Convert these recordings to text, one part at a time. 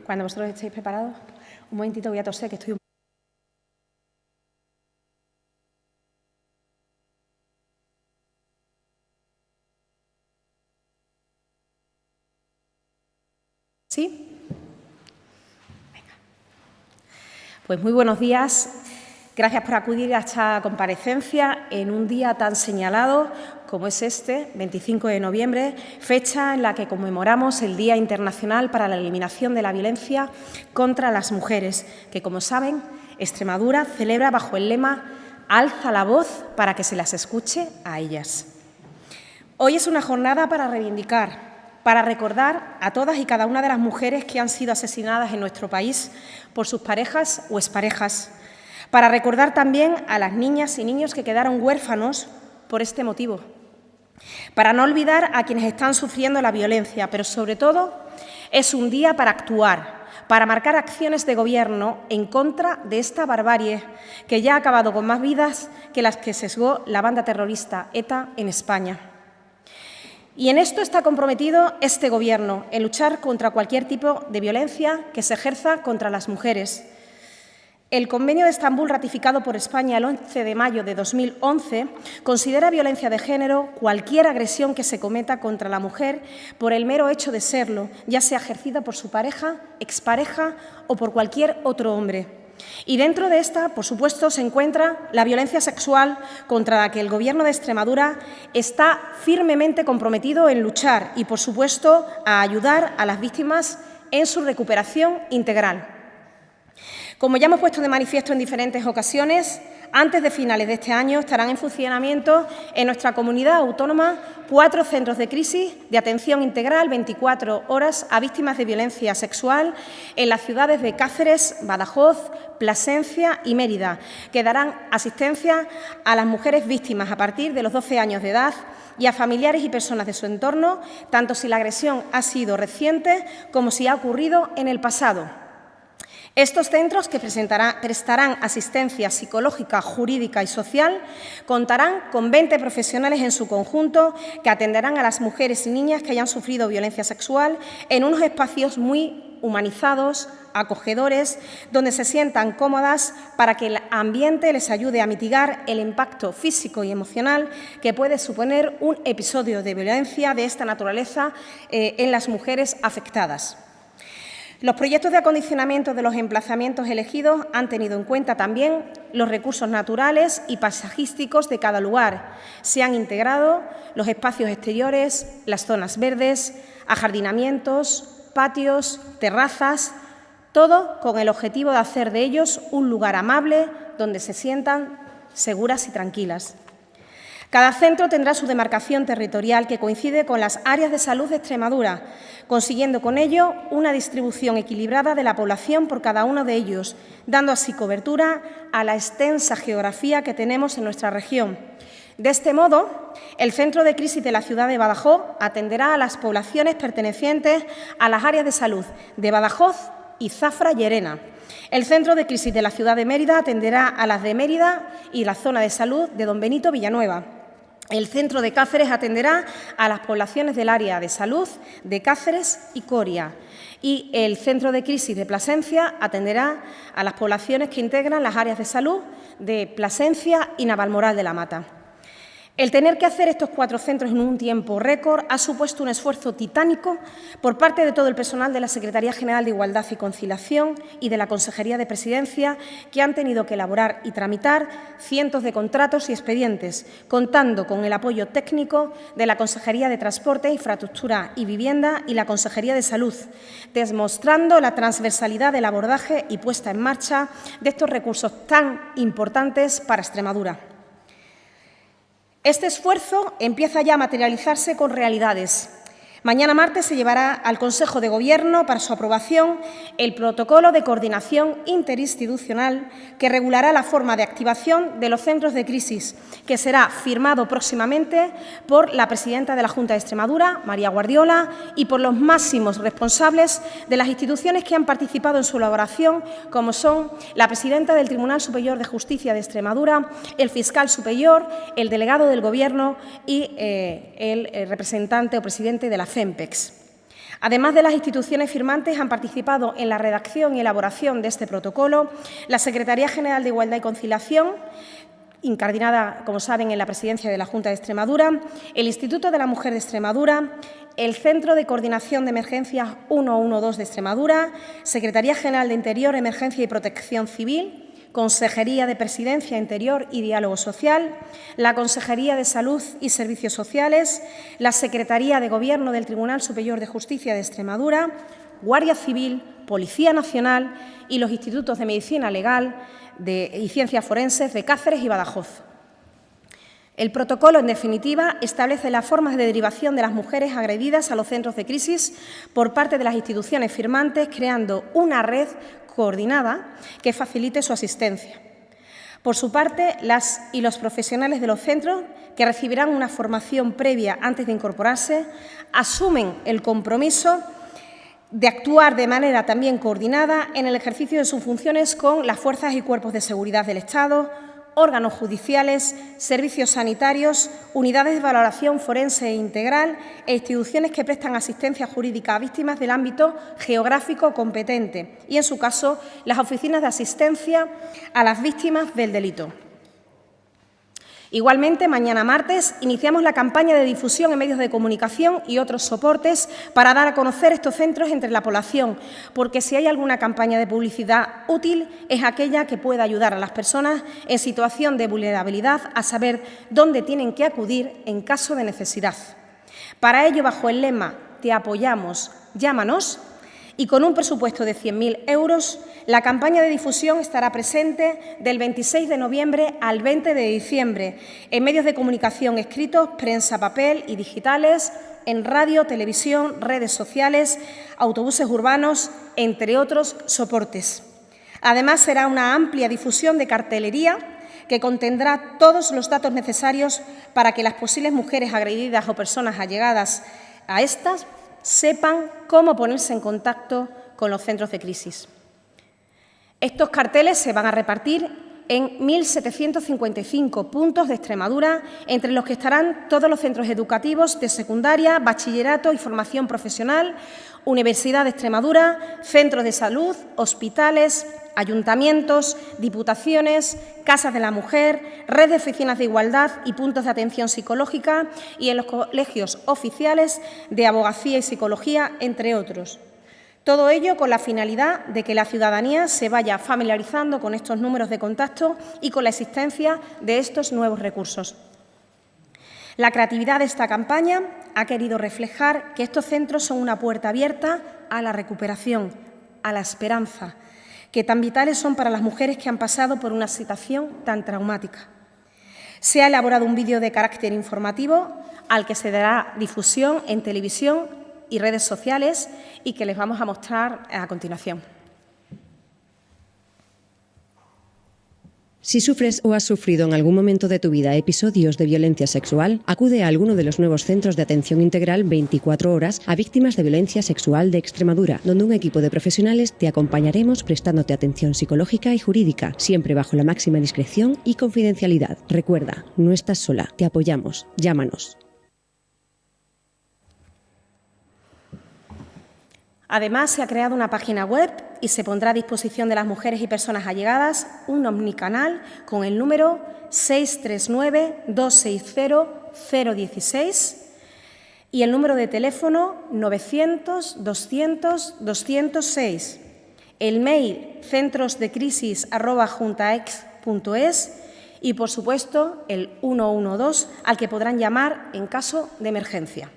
Cuando vosotros estéis preparados, un momentito voy a toser, que estoy un... ¿Sí? Venga. Pues muy buenos días. Gracias por acudir a esta comparecencia en un día tan señalado como es este, 25 de noviembre, fecha en la que conmemoramos el Día Internacional para la Eliminación de la Violencia contra las Mujeres, que, como saben, Extremadura celebra bajo el lema «Alza la voz para que se las escuche a ellas». Hoy es una jornada para reivindicar, para recordar a todas y cada una de las mujeres que han sido asesinadas en nuestro país por sus parejas o exparejas, para recordar también a las niñas y niños que quedaron huérfanos por este motivo, para no olvidar a quienes están sufriendo la violencia, pero sobre todo es un día para actuar, para marcar acciones de Gobierno en contra de esta barbarie que ya ha acabado con más vidas que las que sesgó la banda terrorista ETA en España. Y en esto está comprometido este Gobierno, en luchar contra cualquier tipo de violencia que se ejerza contra las mujeres. El Convenio de Estambul, ratificado por España el 11 de mayo de 2011, considera violencia de género cualquier agresión que se cometa contra la mujer por el mero hecho de serlo, ya sea ejercida por su pareja, expareja o por cualquier otro hombre. Y dentro de esta, por supuesto, se encuentra la violencia sexual contra la que el Gobierno de Extremadura está firmemente comprometido en luchar y, por supuesto, a ayudar a las víctimas en su recuperación integral. Como ya hemos puesto de manifiesto en diferentes ocasiones, antes de finales de este año estarán en funcionamiento en nuestra comunidad autónoma 4 centros de crisis de atención integral 24 horas a víctimas de violencia sexual en las ciudades de Cáceres, Badajoz, Plasencia y Mérida, que darán asistencia a las mujeres víctimas a partir de los 12 años de edad y a familiares y personas de su entorno, tanto si la agresión ha sido reciente como si ha ocurrido en el pasado. Estos centros, que prestarán asistencia psicológica, jurídica y social, contarán con 20 profesionales en su conjunto que atenderán a las mujeres y niñas que hayan sufrido violencia sexual en unos espacios muy humanizados, acogedores, donde se sientan cómodas para que el ambiente les ayude a mitigar el impacto físico y emocional que puede suponer un episodio de violencia de esta naturaleza en las mujeres afectadas. Los proyectos de acondicionamiento de los emplazamientos elegidos han tenido en cuenta también los recursos naturales y paisajísticos de cada lugar. Se han integrado los espacios exteriores, las zonas verdes, ajardinamientos, patios, terrazas, todo con el objetivo de hacer de ellos un lugar amable donde se sientan seguras y tranquilas. Cada centro tendrá su demarcación territorial que coincide con las áreas de salud de Extremadura, consiguiendo con ello una distribución equilibrada de la población por cada uno de ellos, dando así cobertura a la extensa geografía que tenemos en nuestra región. De este modo, el Centro de Crisis de la ciudad de Badajoz atenderá a las poblaciones pertenecientes a las áreas de salud de Badajoz y Zafra y Llerena. El Centro de Crisis de la ciudad de Mérida atenderá a las de Mérida y la zona de salud de Don Benito Villanueva. El Centro de Cáceres atenderá a las poblaciones del área de salud de Cáceres y Coria. Y el Centro de Crisis de Plasencia atenderá a las poblaciones que integran las áreas de salud de Plasencia y Navalmoral de la Mata. El tener que hacer estos 4 centros en un tiempo récord ha supuesto un esfuerzo titánico por parte de todo el personal de la Secretaría General de Igualdad y Conciliación y de la Consejería de Presidencia, que han tenido que elaborar y tramitar cientos de contratos y expedientes, contando con el apoyo técnico de la Consejería de Transporte, Infraestructura y Vivienda y la Consejería de Salud, demostrando la transversalidad del abordaje y puesta en marcha de estos recursos tan importantes para Extremadura. Este esfuerzo empieza ya a materializarse con realidades. Mañana martes se llevará al Consejo de Gobierno para su aprobación el protocolo de coordinación interinstitucional que regulará la forma de activación de los centros de crisis, que será firmado próximamente por la presidenta de la Junta de Extremadura, María Guardiola, y por los máximos responsables de las instituciones que han participado en su elaboración, como son la presidenta del Tribunal Superior de Justicia de Extremadura, el fiscal superior, el delegado del Gobierno y el representante o presidente de la CEMPEX. Además de las instituciones firmantes, han participado en la redacción y elaboración de este protocolo la Secretaría General de Igualdad y Conciliación, incardinada, como saben, en la presidencia de la Junta de Extremadura, el Instituto de la Mujer de Extremadura, el Centro de Coordinación de Emergencias 112 de Extremadura, Secretaría General de Interior, Emergencia y Protección Civil, Consejería de Presidencia, Interior y Diálogo Social, la Consejería de Salud y Servicios Sociales, la Secretaría de Gobierno del Tribunal Superior de Justicia de Extremadura, Guardia Civil, Policía Nacional y los Institutos de Medicina Legal y Ciencias Forenses de Cáceres y Badajoz. El protocolo, en definitiva, establece las formas de derivación de las mujeres agredidas a los centros de crisis por parte de las instituciones firmantes, creando una red coordinada que facilite su asistencia. Por su parte, las y los profesionales de los centros, que recibirán una formación previa antes de incorporarse, asumen el compromiso de actuar de manera también coordinada en el ejercicio de sus funciones con las fuerzas y cuerpos de seguridad del Estado, órganos judiciales, servicios sanitarios, unidades de valoración forense e integral e instituciones que prestan asistencia jurídica a víctimas del ámbito geográfico competente y, en su caso, las oficinas de asistencia a las víctimas del delito. Igualmente, mañana martes, iniciamos la campaña de difusión en medios de comunicación y otros soportes para dar a conocer estos centros entre la población, porque si hay alguna campaña de publicidad útil es aquella que pueda ayudar a las personas en situación de vulnerabilidad a saber dónde tienen que acudir en caso de necesidad. Para ello, bajo el lema «Te apoyamos, llámanos», y con un presupuesto de 100.000 euros, la campaña de difusión estará presente del 26 de noviembre al 20 de diciembre en medios de comunicación escritos, prensa, papel y digitales, en radio, televisión, redes sociales, autobuses urbanos, entre otros soportes. Además, será una amplia difusión de cartelería que contendrá todos los datos necesarios para que las posibles mujeres agredidas o personas allegadas a estas sepan cómo ponerse en contacto con los centros de crisis. Estos carteles se van a repartir en 1.755 puntos de Extremadura, entre los que estarán todos los centros educativos de secundaria, bachillerato y formación profesional, Universidad de Extremadura, centros de salud, hospitales, ayuntamientos, diputaciones, casas de la mujer, red de oficinas de igualdad y puntos de atención psicológica y en los colegios oficiales de abogacía y psicología, entre otros. Todo ello con la finalidad de que la ciudadanía se vaya familiarizando con estos números de contacto y con la existencia de estos nuevos recursos. La creatividad de esta campaña ha querido reflejar que estos centros son una puerta abierta a la recuperación, a la esperanza, que tan vitales son para las mujeres que han pasado por una situación tan traumática. Se ha elaborado un vídeo de carácter informativo al que se dará difusión en televisión y redes sociales y que les vamos a mostrar a continuación. Si sufres o has sufrido en algún momento de tu vida episodios de violencia sexual, acude a alguno de los nuevos centros de atención integral 24 horas a víctimas de violencia sexual de Extremadura, donde un equipo de profesionales te acompañaremos prestándote atención psicológica y jurídica, siempre bajo la máxima discreción y confidencialidad. Recuerda, no estás sola, te apoyamos, llámanos. Además, se ha creado una página web y se pondrá a disposición de las mujeres y personas allegadas un omnicanal con el número 639-260-016 y el número de teléfono 900-200-206, el mail centrosdecrisis@juntaex.es y, por supuesto, el 112 al que podrán llamar en caso de emergencia.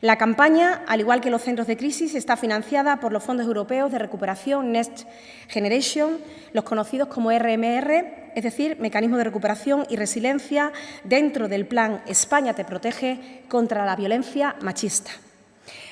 La campaña, al igual que los centros de crisis, está financiada por los fondos europeos de recuperación Next Generation, los conocidos como RMR, es decir, Mecanismo de Recuperación y Resiliencia, dentro del Plan España te protege contra la violencia machista.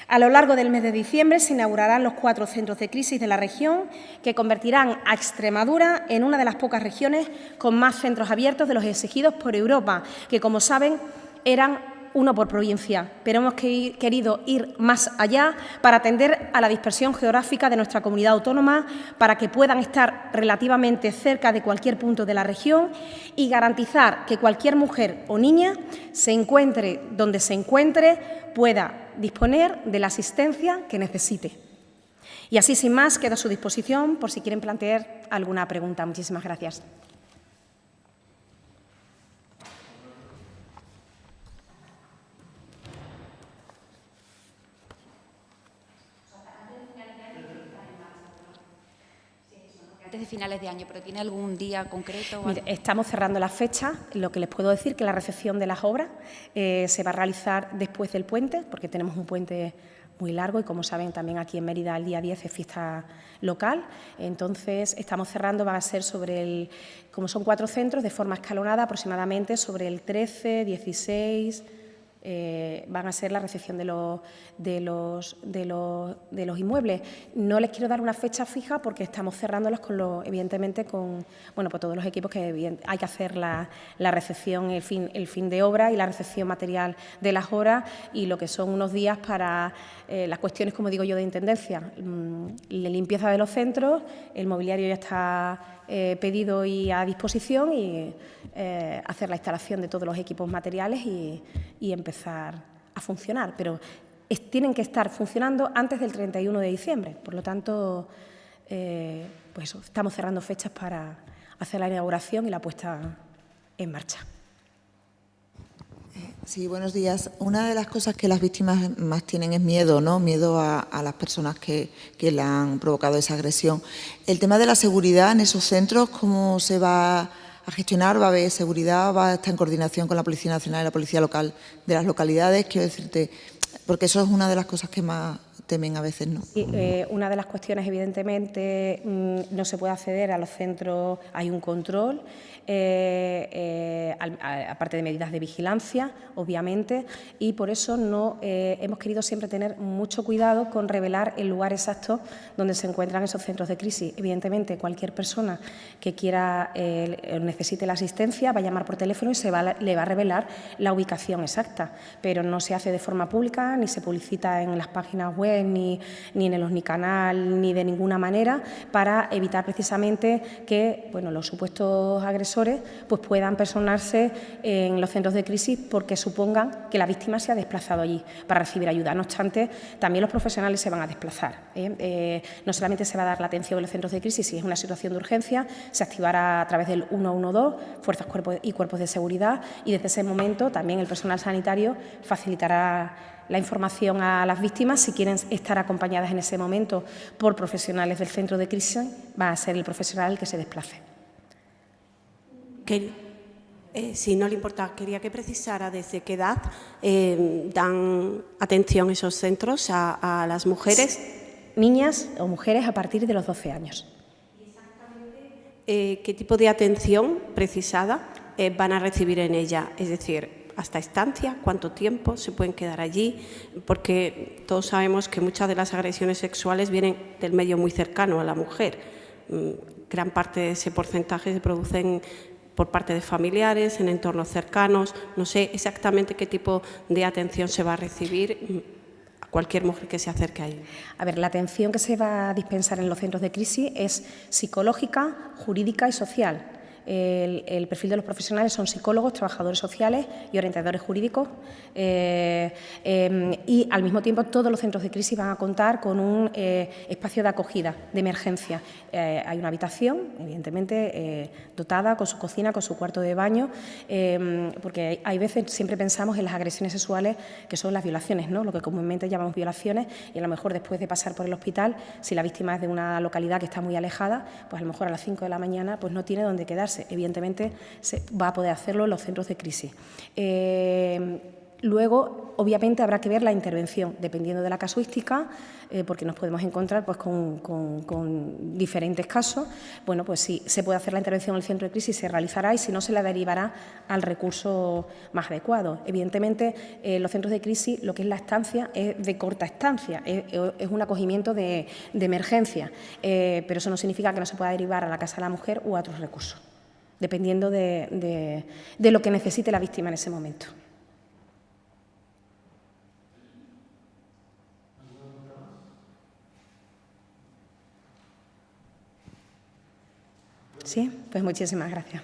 A lo largo del mes de diciembre se inaugurarán los 4 centros de crisis de la región, que convertirán a Extremadura en una de las pocas regiones con más centros abiertos de los exigidos por Europa, que, como saben, eran uno por provincia, pero hemos querido ir más allá para atender a la dispersión geográfica de nuestra comunidad autónoma, para que puedan estar relativamente cerca de cualquier punto de la región y garantizar que cualquier mujer o niña, se encuentre donde se encuentre, pueda disponer de la asistencia que necesite. Y así, sin más, quedo a su disposición por si quieren plantear alguna pregunta. Muchísimas gracias. Antes de finales de año, ¿pero tiene algún día concreto? Mire, estamos cerrando la fecha. Lo que les puedo decir es que la recepción de las obras se va a realizar después del puente, porque tenemos un puente muy largo y, como saben, también aquí en Mérida el día 10 es fiesta local. Entonces, estamos cerrando, va a ser como son 4 centros, de forma escalonada, aproximadamente sobre el 13, 16... van a ser la recepción de los inmuebles. No les quiero dar una fecha fija porque estamos cerrándolas evidentemente con pues todos los equipos que hay que hacer la recepción, el fin de obra y la recepción material de las obras, y lo que son unos días para las cuestiones, como digo yo, de intendencia, la limpieza de los centros, el mobiliario ya está pedido y a disposición, y hacer la instalación de todos los equipos materiales y empezar a funcionar. Pero tienen que estar funcionando antes del 31 de diciembre. Por lo tanto, pues estamos cerrando fechas para hacer la inauguración y la puesta en marcha. Sí, buenos días. Una de las cosas que las víctimas más tienen es miedo, ¿no? Miedo a las personas que le han provocado esa agresión. El tema de la seguridad en esos centros, ¿cómo se va a gestionar? ¿Va a haber seguridad? ¿Va a estar en coordinación con la Policía Nacional y la Policía Local de las localidades? Quiero decirte, porque eso es una de las cosas que más temen a veces, ¿no? Y, una de las cuestiones, evidentemente, no se puede acceder a los centros, hay un control, aparte de medidas de vigilancia, obviamente, y por eso hemos querido siempre tener mucho cuidado con revelar el lugar exacto donde se encuentran esos centros de crisis. Evidentemente, cualquier persona que quiera necesite la asistencia va a llamar por teléfono y le va a revelar la ubicación exacta, pero no se hace de forma pública, ni se publicita en las páginas web, ni en el Osnicanal, ni de ninguna manera, para evitar precisamente que los supuestos agresores pues puedan personarse en los centros de crisis porque supongan que la víctima se ha desplazado allí para recibir ayuda. No obstante, también los profesionales se van a desplazar. No solamente se va a dar la atención en los centros de crisis, si es una situación de urgencia, se activará a través del 112, fuerzas y cuerpos de seguridad, y desde ese momento también el personal sanitario facilitará la información a las víctimas. Si quieren estar acompañadas en ese momento por profesionales del centro de crisis, va a ser el profesional el que se desplace. Si no le importa, quería que precisara desde qué edad dan atención esos centros a las mujeres. Niñas o mujeres a partir de los 12 años. ¿Y exactamente qué tipo de atención precisada van a recibir en ella? Es decir, ¿hasta estancia? ¿Cuánto tiempo se pueden quedar allí? Porque todos sabemos que muchas de las agresiones sexuales vienen del medio muy cercano a la mujer. Gran parte de ese porcentaje se producen por parte de familiares, en entornos cercanos. No sé exactamente qué tipo de atención se va a recibir a cualquier mujer que se acerque ahí. A ver, la atención que se va a dispensar en los centros de crisis es psicológica, jurídica y social. El perfil de los profesionales son psicólogos, trabajadores sociales y orientadores jurídicos, y al mismo tiempo todos los centros de crisis van a contar con un espacio de acogida, de emergencia. Hay una habitación, evidentemente, dotada con su cocina, con su cuarto de baño, porque hay veces, siempre pensamos en las agresiones sexuales, que son las violaciones, ¿no? Lo que comúnmente llamamos violaciones, y a lo mejor después de pasar por el hospital, si la víctima es de una localidad que está muy alejada, pues a lo mejor a las 5 de la mañana pues no tiene dónde quedarse. Evidentemente, se va a poder hacerlo en los centros de crisis. Luego, obviamente, habrá que ver la intervención, dependiendo de la casuística, porque nos podemos encontrar pues, con diferentes casos. Bueno, pues si se puede hacer la intervención en el centro de crisis, se realizará, y si no, se la derivará al recurso más adecuado. Evidentemente, los centros de crisis, lo que es la estancia, es de corta estancia, es un acogimiento de emergencia, pero eso no significa que no se pueda derivar a la casa de la mujer u a otros recursos, dependiendo de lo que necesite la víctima en ese momento. ¿Sí? Pues muchísimas gracias.